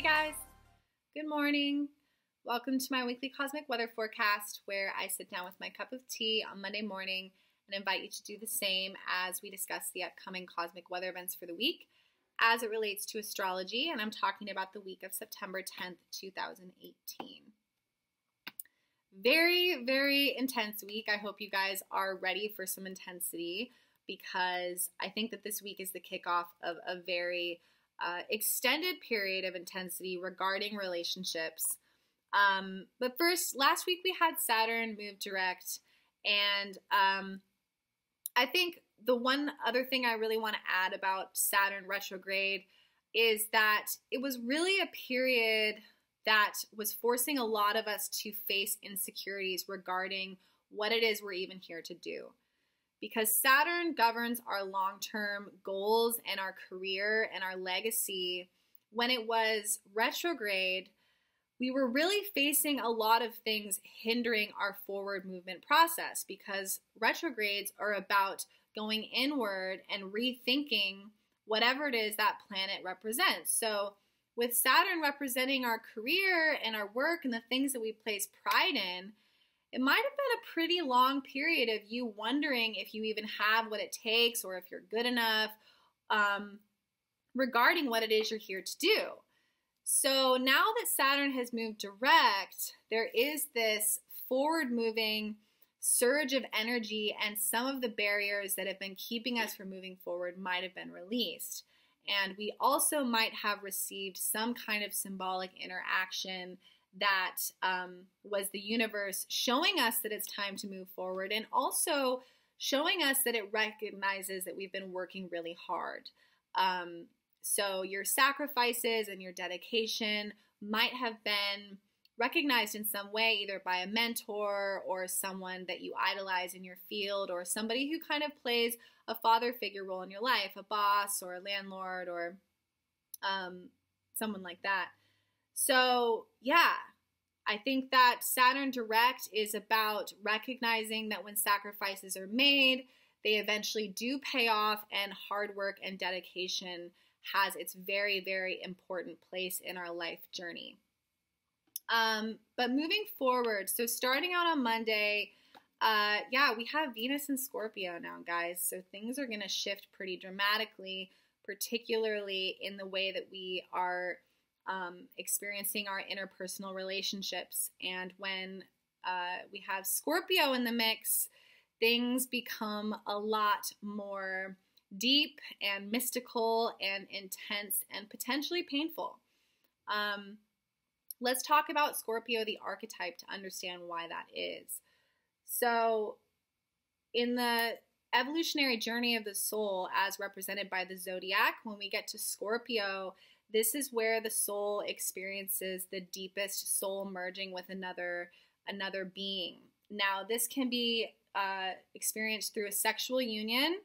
Hey guys, good morning. Welcome to my weekly cosmic weather forecast where I sit down with my cup of tea on Monday morning and invite you to do the same as we discuss the upcoming cosmic weather events for the week as it relates to astrology, and I'm talking about the week of September 10th, 2018. Very, very intense week. I hope you guys are ready for some intensity because I think that this week is the kickoff of a very extended period of intensity regarding relationships. But first, last week we had Saturn move direct, and I think the one other thing I really want to add about Saturn retrograde is that it was really a period that was forcing a lot of us to face insecurities regarding what it is we're even here to do. Because Saturn governs our long-term goals and our career and our legacy. When it was retrograde, we were really facing a lot of things hindering our forward movement process because retrogrades are about going inward and rethinking whatever it is that planet represents. So with Saturn representing our career and our work and the things that we place pride in, it might have been a pretty long period of you wondering if you even have what it takes or if you're good enough regarding what it is you're here to do. So now that Saturn has moved direct, there is this forward-moving surge of energy, and some of the barriers that have been keeping us from moving forward might have been released. And we also might have received some kind of symbolic interaction that was the universe showing us that it's time to move forward, and also showing us that it recognizes that we've been working really hard. So your sacrifices and your dedication might have been recognized in some way, either by a mentor or someone that you idolize in your field, or somebody who kind of plays a father figure role in your life, a boss or a landlord or someone like that. So yeah, I think that Saturn direct is about recognizing that when sacrifices are made, they eventually do pay off, and hard work and dedication has its very, very important place in our life journey. But moving forward, so starting out on Monday, we have Venus in Scorpio now, guys. So things are going to shift pretty dramatically, particularly in the way that we are experiencing our interpersonal relationships. And when we have Scorpio in the mix, things become a lot more deep and mystical and intense and potentially painful. Let's talk about Scorpio, the archetype, to understand why that is. So in the evolutionary journey of the soul as represented by the zodiac, when we get to Scorpio, this is where the soul experiences the deepest soul merging with another being. Now, this can be experienced through a sexual union,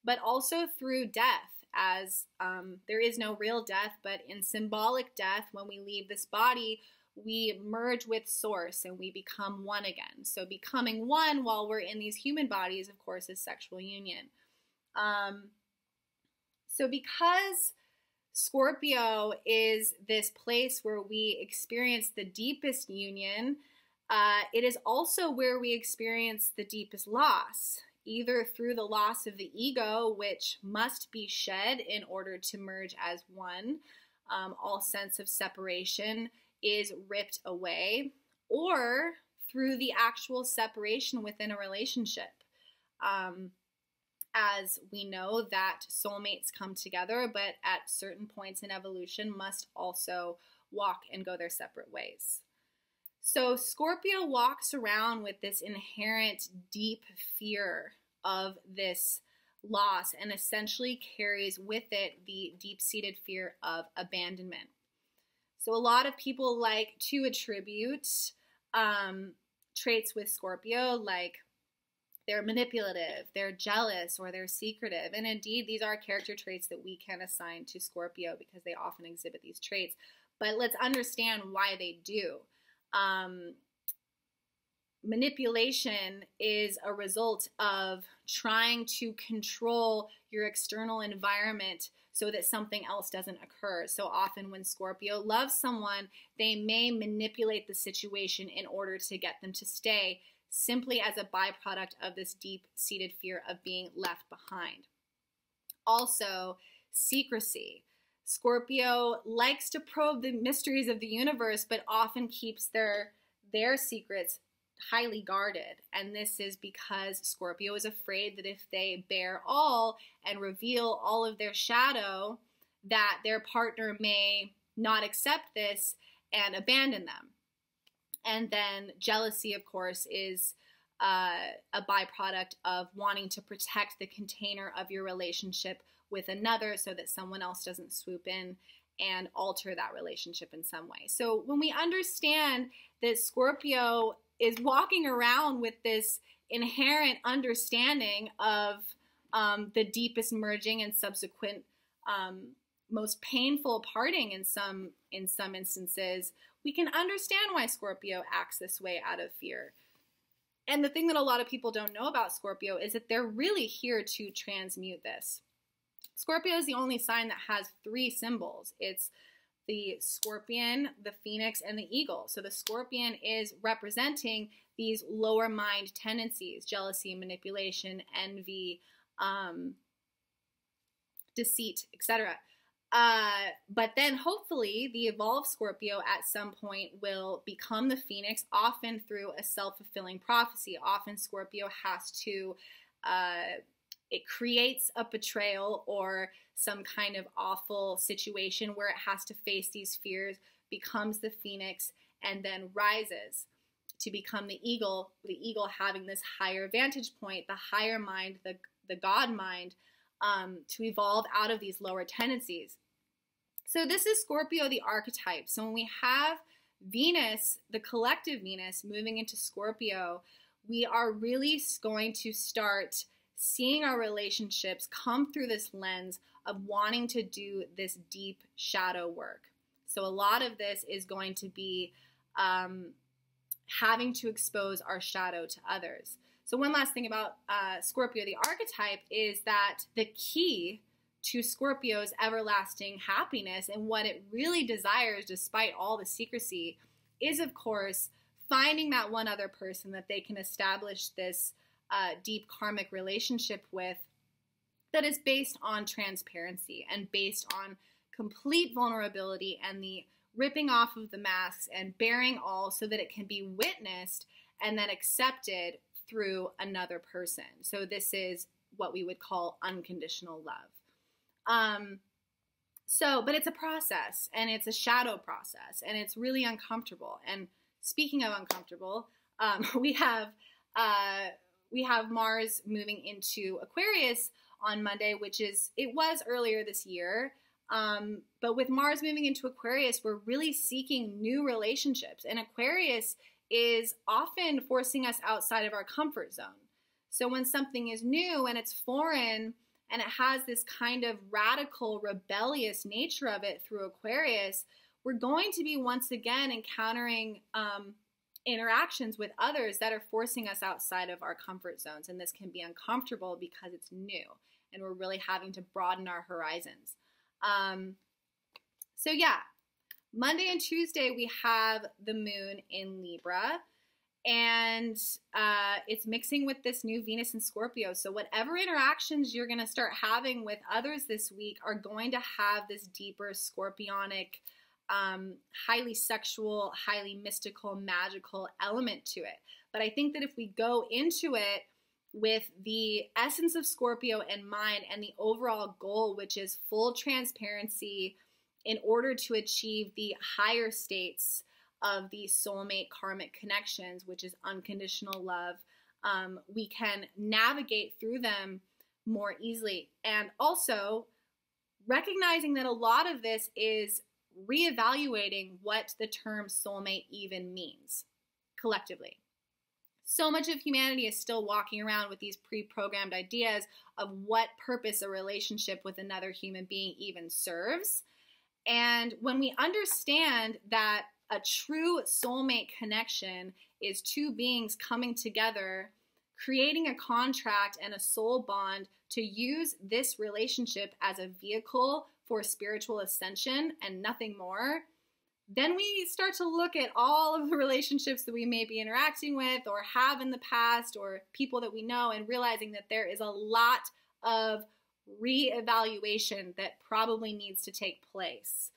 but also through death, as there is no real death, but in symbolic death, when we leave this body, we merge with Source and we become one again. So becoming one while we're in these human bodies, of course, is sexual union. So because Scorpio is this place where we experience the deepest union, it is also where we experience the deepest loss, either through the loss of the ego, which must be shed in order to merge as one. All sense of separation is ripped away, or through the actual separation within a relationship. As we know that soulmates come together, but at certain points in evolution must also walk and go their separate ways. So Scorpio walks around with this inherent deep fear of this loss and essentially carries with it the deep-seated fear of abandonment. So a lot of people like to attribute traits with Scorpio, like they're manipulative, they're jealous, or they're secretive. And indeed, these are character traits that we can assign to Scorpio because they often exhibit these traits. But let's understand why they do. Manipulation is a result of trying to control your external environment so that something else doesn't occur. So often when Scorpio loves someone, they may manipulate the situation in order to get them to stay, simply as a byproduct of this deep-seated fear of being left behind. Also, secrecy. Scorpio likes to probe the mysteries of the universe, but often keeps their secrets highly guarded. And this is because Scorpio is afraid that if they bare all and reveal all of their shadow, that their partner may not accept this and abandon them. And then jealousy, of course, is a byproduct of wanting to protect the container of your relationship with another so that someone else doesn't swoop in and alter that relationship in some way. So when we understand that Scorpio is walking around with this inherent understanding of the deepest merging and subsequent most painful parting in some instances, we can understand why Scorpio acts this way out of fear. And the thing that a lot of people don't know about Scorpio is that they're really here to transmute this. Scorpio is the only sign that has 3 symbols. It's the scorpion, the phoenix, and the eagle. So the scorpion is representing these lower mind tendencies: jealousy, manipulation, envy, deceit, etc. But then hopefully the evolved Scorpio at some point will become the phoenix, often through a self-fulfilling prophecy. Often Scorpio has to, it creates a betrayal or some kind of awful situation where it has to face these fears, becomes the phoenix, and then rises to become the eagle having this higher vantage point, the higher mind, the God mind, to evolve out of these lower tendencies. So this is Scorpio, the archetype. So when we have Venus, the collective Venus, moving into Scorpio, we are really going to start seeing our relationships come through this lens of wanting to do this deep shadow work. So a lot of this is going to be having to expose our shadow to others. So one last thing about Scorpio, the archetype, is that the key to Scorpio's everlasting happiness and what it really desires, despite all the secrecy, is, of course, finding that one other person that they can establish this deep karmic relationship with, that is based on transparency and based on complete vulnerability and the ripping off of the masks and bearing all, so that it can be witnessed and then accepted through another person. So this is what we would call unconditional love. But it's a process, and it's a shadow process, and it's really uncomfortable. And speaking of uncomfortable, we have Mars moving into Aquarius on Monday, it was earlier this year. But with Mars moving into Aquarius, we're really seeking new relationships. And Aquarius is often forcing us outside of our comfort zone. So when something is new and it's foreign and it has this kind of radical, rebellious nature of it through Aquarius, we're going to be once again encountering interactions with others that are forcing us outside of our comfort zones. And this can be uncomfortable because it's new and we're really having to broaden our horizons. So yeah, Monday and Tuesday we have the moon in Libra, and it's mixing with this new Venus in Scorpio. So whatever interactions you're going to start having with others this week are going to have this deeper scorpionic, highly sexual, highly mystical, magical element to it. But I think that if we go into it with the essence of Scorpio in mind and the overall goal, which is full transparency in order to achieve the higher states of the soulmate karmic connections, which is unconditional love, we can navigate through them more easily. And also recognizing that a lot of this is reevaluating what the term soulmate even means collectively. So much of humanity is still walking around with these pre-programmed ideas of what purpose a relationship with another human being even serves. And when we understand that a true soulmate connection is two beings coming together, creating a contract and a soul bond to use this relationship as a vehicle for spiritual ascension and nothing more, then we start to look at all of the relationships that we may be interacting with or have in the past or people that we know, and realizing that there is a lot of reevaluation that probably needs to take place.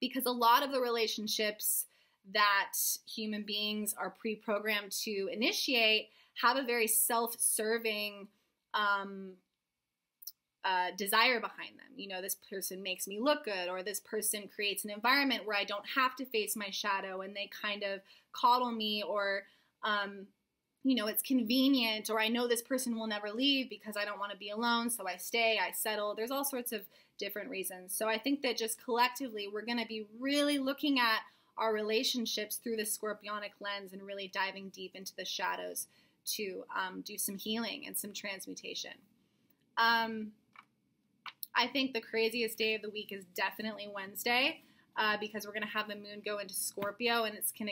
Because a lot of the relationships that human beings are pre-programmed to initiate have a very self-serving desire behind them. You know, this person makes me look good, or this person creates an environment where I don't have to face my shadow, and they kind of coddle me, or, you know, it's convenient, or I know this person will never leave because I don't want to be alone, so I stay, I settle. There's all sorts of different reasons. So I think that just collectively, we're going to be really looking at our relationships through the Scorpionic lens and really diving deep into the shadows to do some healing and some transmutation. I think the craziest day of the week is definitely Wednesday, because we're going to have the moon go into Scorpio, and it's going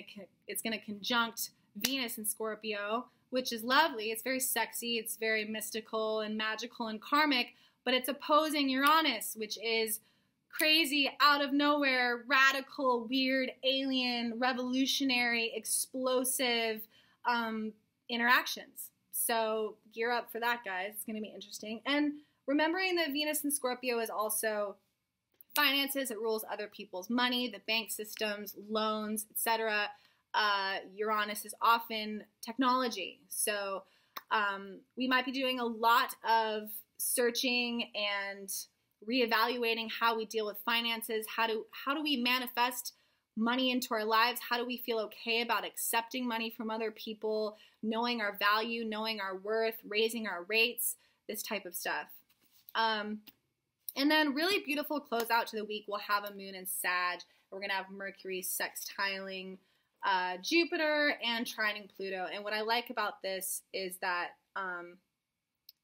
to conjunct Venus in Scorpio, which is lovely. It's very sexy. It's very mystical and magical and karmic, but it's opposing Uranus, which is crazy, out of nowhere, radical, weird, alien, revolutionary, explosive interactions. So gear up for that, guys. It's going to be interesting. And remembering that Venus in Scorpio is also finances. It rules other people's money, the bank systems, loans, etc. Uranus is often technology. So we might be doing a lot of searching and reevaluating how we deal with finances. How do we manifest money into our lives? How do we feel okay about accepting money from other people, knowing our value, knowing our worth, raising our rates, this type of stuff. And then really beautiful closeout to the week, we'll have a moon in Sag. We're going to have Mercury sextiling Jupiter and trining Pluto. And what I like about this is that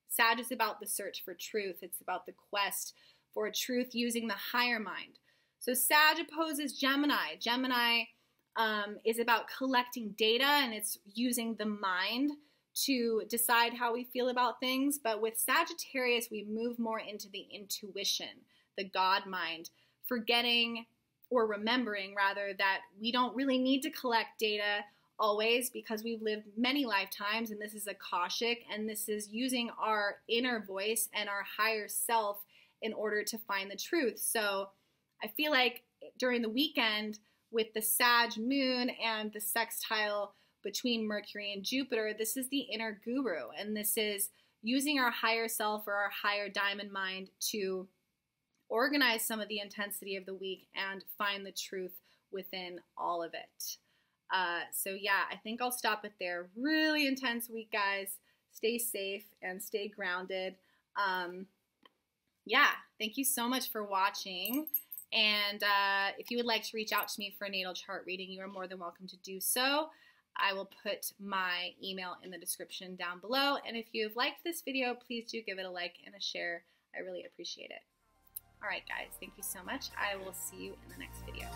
Sag is about the search for truth. It's about the quest for truth using the higher mind. So Sag opposes Gemini. Gemini is about collecting data, and it's using the mind to decide how we feel about things. But with Sagittarius, we move more into the intuition, the God mind, forgetting or remembering rather that we don't really need to collect data always, because we've lived many lifetimes, and this is Akashic, and this is using our inner voice and our higher self in order to find the truth. So I feel like during the weekend with the Sag moon and the sextile between Mercury and Jupiter, this is the inner guru, and this is using our higher self or our higher diamond mind to organize some of the intensity of the week and find the truth within all of it. So yeah, I think I'll stop it there. Really intense week, guys. Stay safe and stay grounded. Yeah, thank you so much for watching. And if you would like to reach out to me for a natal chart reading, you are more than welcome to do so. I will put my email in the description down below. And if you've liked this video, please do give it a like and a share. I really appreciate it. All right, guys, thank you so much. I will see you in the next video.